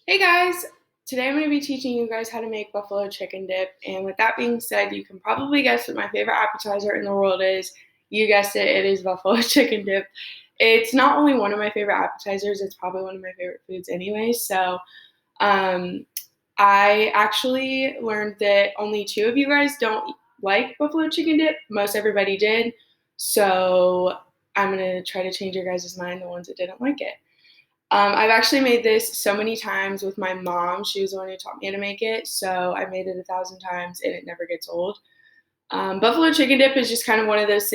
Hey guys, today I'm going to be teaching you guys how to make buffalo chicken dip. And with that being said, you can probably guess what my favorite appetizer in the world is. You guessed it, it is buffalo chicken dip. It's not only one of my favorite appetizers, it's probably one of my favorite foods anyway. Um, I actually learned that only two of you guys don't like buffalo chicken dip. Most everybody did. So I'm going to try to change your guys' mind, the ones that didn't like it. I've actually made this so many times with my mom. She was the one who taught me how to make it, so I've made it 1,000 times, and it never gets old. Buffalo chicken dip is just kind of one of those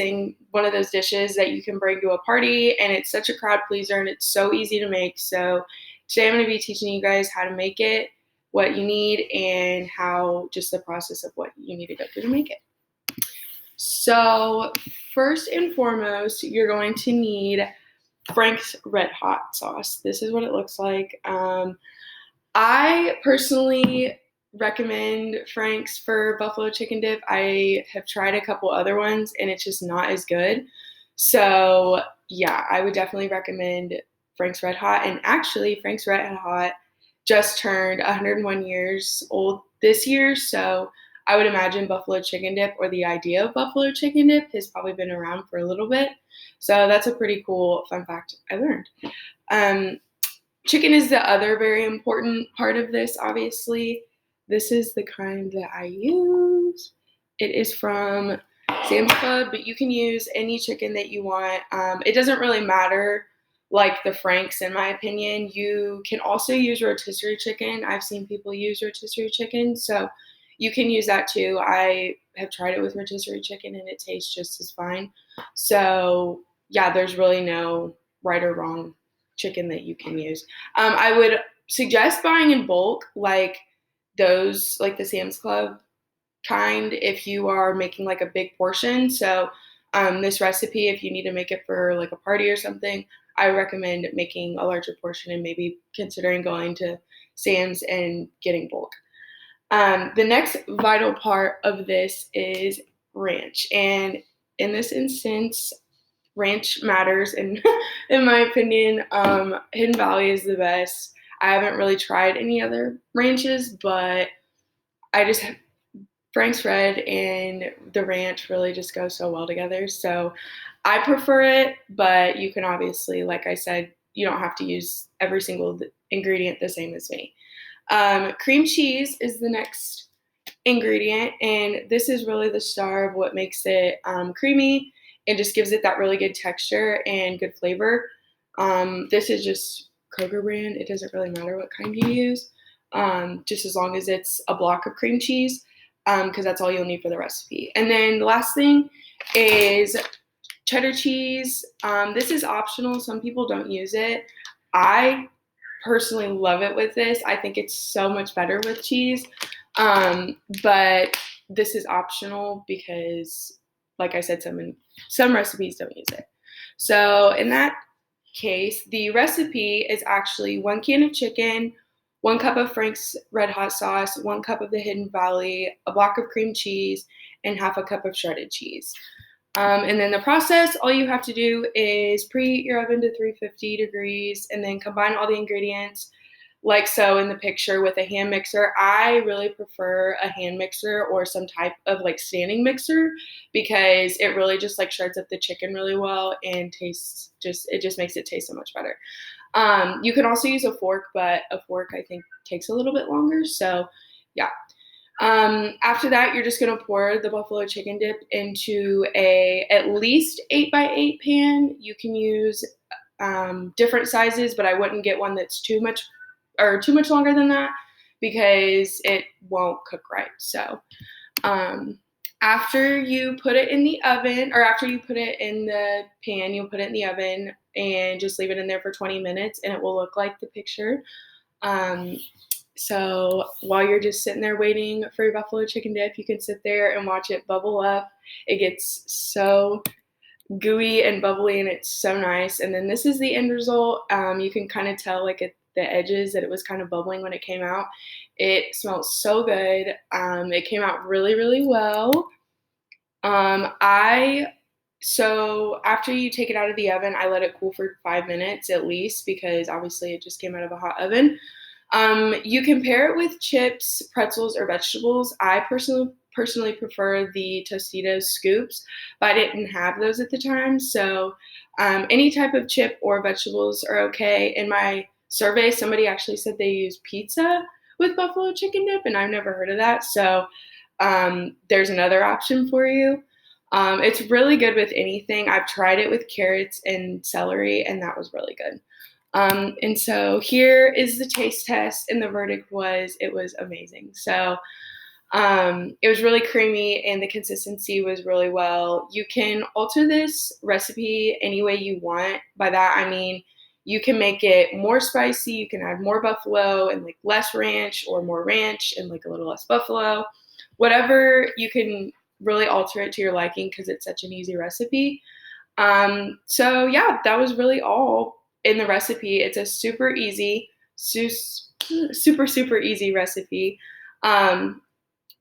dishes that you can bring to a party, and it's such a crowd pleaser, and it's so easy to make. So today I'm going to be teaching you guys how to make it, what you need, and how just the process of what you need to go through to make it. So first and foremost, you're going to need Frank's Red Hot sauce. This is what it looks like. I personally recommend Frank's for buffalo chicken dip. I have tried a couple other ones and it's just not as good. So, yeah, I would definitely recommend Frank's Red Hot. And actually, Frank's Red Hot just turned 101 years old this year. So, I would imagine buffalo chicken dip or the idea of buffalo chicken dip has probably been around for a little bit. So, that's a pretty cool fun fact I learned. Um, Chicken is the other very important part of this, obviously. This is the kind that I use. It is from Sam's Club, but you can use any chicken that you want. It doesn't really matter, like the Franks, in my opinion. You can also use rotisserie chicken. I've seen people use rotisserie chicken, so you can use that too. I have tried it with rotisserie chicken and it tastes just as fine. So, yeah, there's really no right or wrong chicken that you can use. I would suggest buying in bulk, like those, like the Sam's Club kind, if you are making like a big portion. So, this recipe, if you need to make it for like a party or something, I recommend making a larger portion and maybe considering going to Sam's and getting bulk. The next vital part of this is ranch. And in this instance, ranch matters and in my opinion. Hidden Valley is the best. I haven't really tried any other ranches, but I just Frank's Red and the ranch really just go so well together. So I prefer it, but you can obviously, like I said, you don't have to use every single ingredient the same as me. Cream cheese is the next ingredient, and this is really the star of what makes it creamy and just gives it that really good texture and good flavor. This is just Kroger brand. It doesn't really matter what kind you use, just as long as it's a block of cream cheese, because that's all you'll need for the recipe. And then the last thing is cheddar cheese. This is optional. Some people don't use it. I personally love it with this. I think it's so much better with cheese. But this is optional because, like I said, some recipes don't use it. So in that case, the recipe is actually 1 can of chicken, 1 cup of Frank's Red Hot sauce, 1 cup of the Hidden Valley, a block of cream cheese, and half a cup of shredded cheese. And then the process, all you have to do is preheat your oven to 350 degrees and then combine all the ingredients like so in the picture with a hand mixer. I really prefer a hand mixer or some type of like standing mixer because it really just like shreds up the chicken really well and it just makes it taste so much better. You can also use a fork, but a fork I think takes a little bit longer. So yeah. After that, you're just gonna pour the buffalo chicken dip into a at least 8x8 pan. You can use different sizes, but I wouldn't get one that's too much longer than that because it won't cook right. So after you put it in the oven, or after you put it in the pan, you'll put it in the oven and just leave it in there for 20 minutes, and it will look like the picture. Um, so while you're just sitting there waiting for your buffalo chicken dip, you can sit there and watch it bubble up. It gets so gooey and bubbly and it's so nice. And then this is the end result. You can kind of tell like at the edges that it was kind of bubbling when it came out. It smells so good. It came out really, really well. I So after you take it out of the oven, I let it cool for 5 minutes at least because obviously it just came out of a hot oven. You can pair it with chips, pretzels, or vegetables. I personally prefer the Tostitos scoops, but I didn't have those at the time. So any type of chip or vegetables are okay. In my survey, somebody actually said they use pizza with buffalo chicken dip, and I've never heard of that. So there's another option for you. It's really good with anything. I've tried it with carrots and celery, and that was really good. And so here is the taste test, and the verdict was it was amazing. So it was really creamy, and the consistency was really well. You can alter this recipe any way you want. By that, I mean you can make it more spicy, you can add more buffalo and like less ranch, or more ranch and like a little less buffalo. Whatever, you can really alter it to your liking because it's such an easy recipe. So yeah, that was really all in the recipe. It's a super easy, super easy recipe. Um,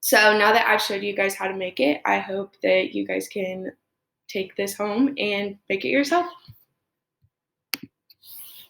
so now that I've showed you guys how to make it, I hope that you guys can take this home and make it yourself.